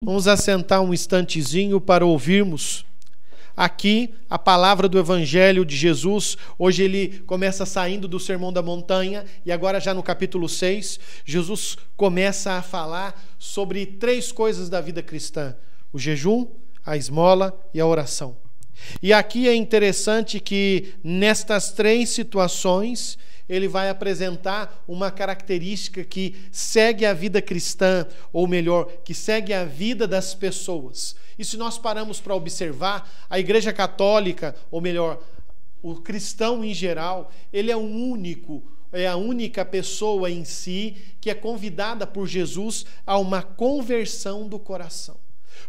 Vamos assentar um instantezinho para ouvirmos aqui a palavra do Evangelho de Jesus. Hoje ele começa saindo do Sermão da Montanha e agora já no capítulo 6, Jesus começa a falar sobre 3 coisas da vida cristã: o jejum, a esmola e a oração. E aqui é interessante que nestas 3 situações ele vai apresentar uma característica que segue a vida cristã, ou melhor, que segue a vida das pessoas. E se nós paramos para observar, a Igreja Católica, ou melhor, o cristão em geral, ele é a única pessoa em si que é convidada por Jesus a uma conversão do coração.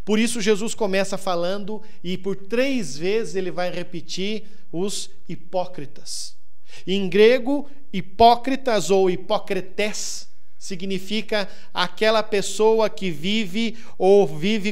Por isso Jesus começa falando, e por 3 vezes ele vai repetir os hipócritas. Em grego, hipócritas ou hipócrites significa aquela pessoa que vive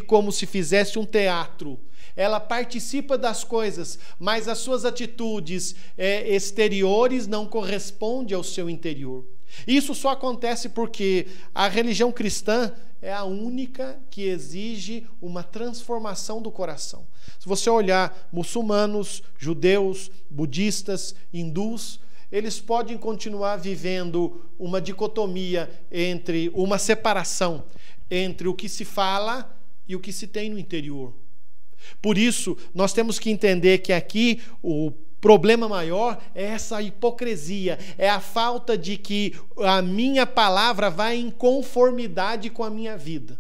como se fizesse um teatro. Ela participa das coisas, mas as suas atitudes exteriores não correspondem ao seu interior. Isso só acontece porque a religião cristã é a única que exige uma transformação do coração. Se você olhar muçulmanos, judeus, budistas, hindus, eles podem continuar vivendo uma dicotomia uma separação entre o que se fala e o que se tem no interior. Por isso, nós temos que entender que aqui o problema maior é essa hipocrisia, é a falta de que a minha palavra vai em conformidade com a minha vida.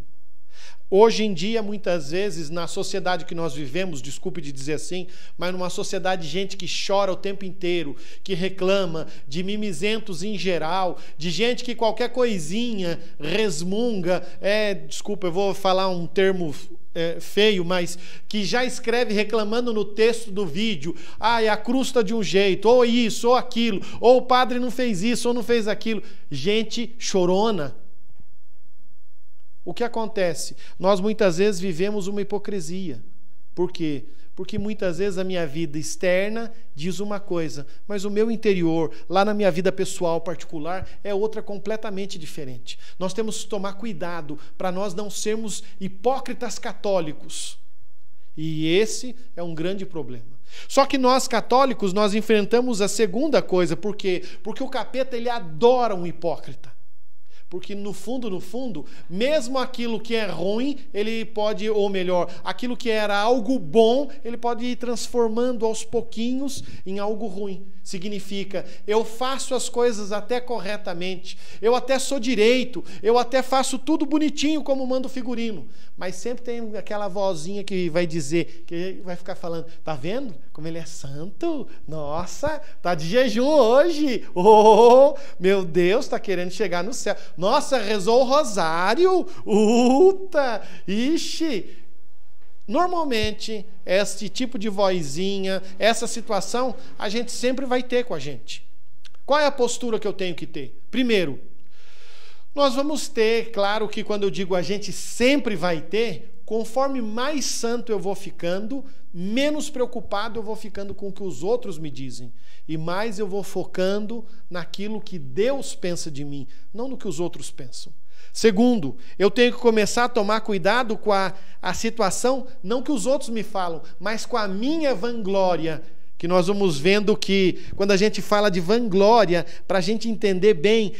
Hoje em dia, muitas vezes, na sociedade que nós vivemos, desculpe de dizer assim, mas numa sociedade de gente que chora o tempo inteiro, que reclama, de mimizentos em geral, de gente que qualquer coisinha resmunga, desculpa, eu vou falar um termo feio, mas que já escreve reclamando no texto do vídeo: a cruz está de um jeito, ou isso, ou aquilo, ou o padre não fez isso, ou não fez aquilo. Gente chorona. O que acontece? Nós muitas vezes vivemos uma hipocrisia. Por quê? Porque muitas vezes a minha vida externa diz uma coisa, mas o meu interior, lá na minha vida pessoal particular, é outra completamente diferente. Nós temos que tomar cuidado para nós não sermos hipócritas católicos. E esse é um grande problema. Só que nós católicos, nós enfrentamos a segunda coisa. Por quê? Porque o capeta, ele adora um hipócrita. Porque no fundo, mesmo aquilo que é ruim, ele pode, ou melhor, aquilo que era algo bom, ele pode ir transformando aos pouquinhos em algo ruim. Significa, eu faço as coisas até corretamente, eu até sou direito, eu até faço tudo bonitinho como manda o figurino. Mas sempre tem aquela vozinha que vai dizer, que vai ficar falando: tá vendo como ele é santo? Nossa, tá de jejum hoje. Oh, meu Deus, tá querendo chegar no céu. Nossa, rezou o rosário. Ixi. Normalmente, esse tipo de vozinha, essa situação, a gente sempre vai ter com a gente. Qual é a postura que eu tenho que ter? Primeiro, nós vamos ter, claro que quando eu digo a gente sempre vai ter, conforme mais santo eu vou ficando, menos preocupado eu vou ficando com o que os outros me dizem. E mais eu vou focando naquilo que Deus pensa de mim, não no que os outros pensam. Segundo, eu tenho que começar a tomar cuidado com a situação, não que os outros me falam, mas com a minha vanglória, que nós vamos vendo que, quando a gente fala de vanglória, para a gente entender bem,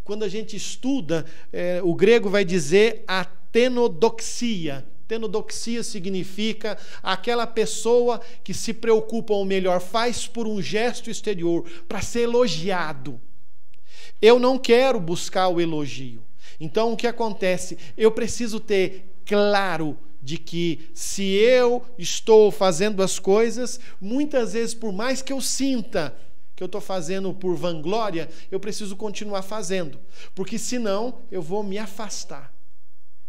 quando a gente estuda, o grego vai dizer atenodoxia. Tenodoxia significa aquela pessoa que se preocupa, ou melhor, faz por um gesto exterior, para ser elogiado. Eu não quero buscar o elogio. Então, o que acontece? Eu preciso ter claro de que se eu estou fazendo as coisas, muitas vezes, por mais que eu sinta que eu estou fazendo por vanglória, eu preciso continuar fazendo. Porque senão eu vou me afastar.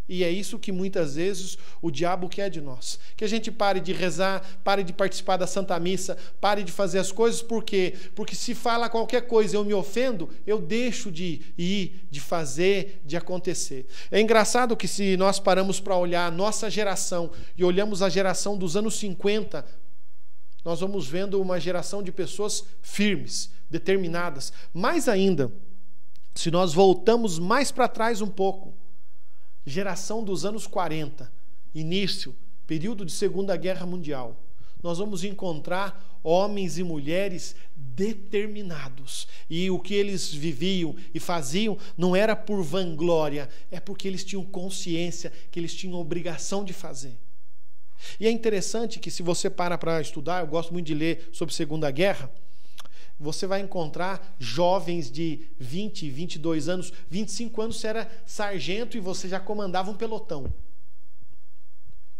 E é isso que muitas vezes o diabo quer de nós. Que a gente pare de rezar, pare de participar da Santa Missa, pare de fazer as coisas. Por quê? Porque se fala qualquer coisa e eu me ofendo, eu deixo de ir, de fazer, de acontecer. É engraçado que se nós paramos para olhar a nossa geração e olhamos a geração dos anos 50, nós vamos vendo uma geração de pessoas firmes, determinadas. Mais ainda, se nós voltamos mais para trás um pouco, geração dos anos 40, início, período de Segunda Guerra Mundial, nós vamos encontrar homens e mulheres determinados. E o que eles viviam e faziam não era por vanglória, é porque eles tinham consciência que eles tinham obrigação de fazer. E é interessante que, se você para estudar, eu gosto muito de ler sobre Segunda Guerra, você vai encontrar jovens de 20, 22 anos, 25 anos, você era sargento e você já comandava um pelotão.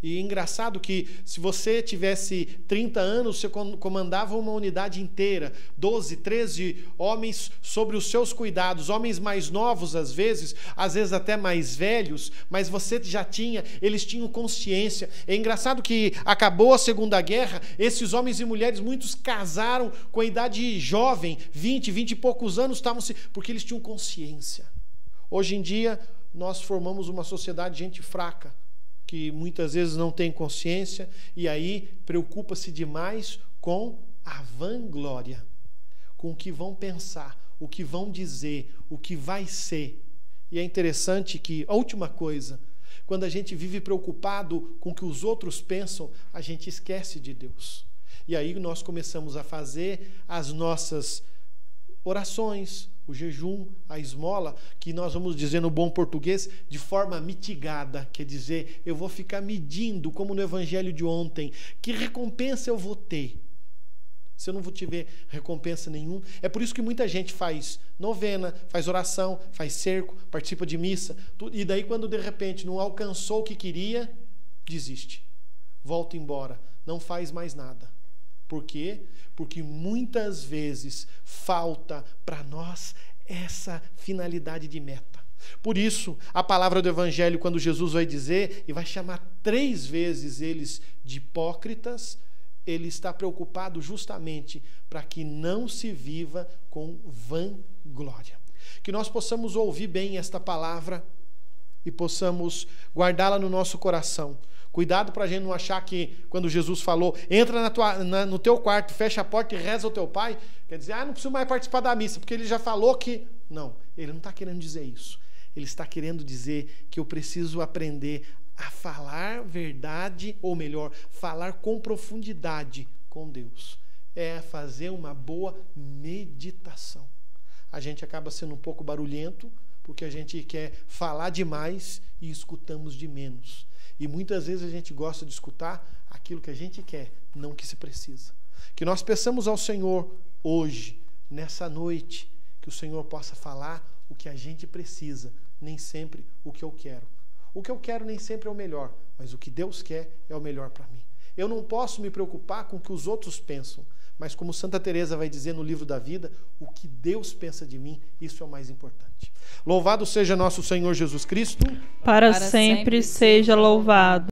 E é engraçado que, se você tivesse 30 anos, você comandava uma unidade inteira, 12, 13 homens sobre os seus cuidados, homens mais novos às vezes até mais velhos, mas você já tinha, eles tinham consciência. É engraçado que acabou a Segunda Guerra, esses homens e mulheres, muitos casaram com a idade jovem, 20 e poucos anos, porque eles tinham consciência. Hoje em dia, nós formamos uma sociedade de gente fraca, que muitas vezes não tem consciência e aí preocupa-se demais com a vanglória, com o que vão pensar, o que vão dizer, o que vai ser. E é interessante que, a última coisa, quando a gente vive preocupado com o que os outros pensam, a gente esquece de Deus. E aí nós começamos a fazer as nossas orações, o jejum, a esmola, que nós vamos dizer no bom português, de forma mitigada, quer dizer, eu vou ficar medindo, como no evangelho de ontem, que recompensa eu vou ter. Se eu não vou tiver recompensa nenhuma, é por isso que muita gente faz novena, faz oração, faz cerco, participa de missa, e daí quando de repente não alcançou o que queria, desiste, volta embora, não faz mais nada. Por quê? Porque muitas vezes falta para nós essa finalidade de meta. Por isso, a palavra do Evangelho, quando Jesus vai dizer, e vai chamar 3 vezes eles de hipócritas, ele está preocupado justamente para que não se viva com vanglória. Que nós possamos ouvir bem esta palavra e possamos guardá-la no nosso coração. Cuidado para a gente não achar que, quando Jesus falou, entra no teu quarto, fecha a porta e reza ao teu pai, quer dizer, não preciso mais participar da missa, porque ele já falou que... Não, ele não está querendo dizer isso. Ele está querendo dizer que eu preciso aprender a falar verdade, ou melhor, falar com profundidade com Deus. É fazer uma boa meditação. A gente acaba sendo um pouco barulhento, porque a gente quer falar demais e escutamos de menos. E muitas vezes a gente gosta de escutar aquilo que a gente quer, não o que se precisa. Que nós peçamos ao Senhor hoje, nessa noite, que o Senhor possa falar o que a gente precisa, nem sempre o que eu quero. O que eu quero nem sempre é o melhor, mas o que Deus quer é o melhor para mim. Eu não posso me preocupar com o que os outros pensam, mas como Santa Teresa vai dizer no livro da vida, o que Deus pensa de mim, isso é o mais importante. Louvado seja nosso Senhor Jesus Cristo. Para sempre seja louvado.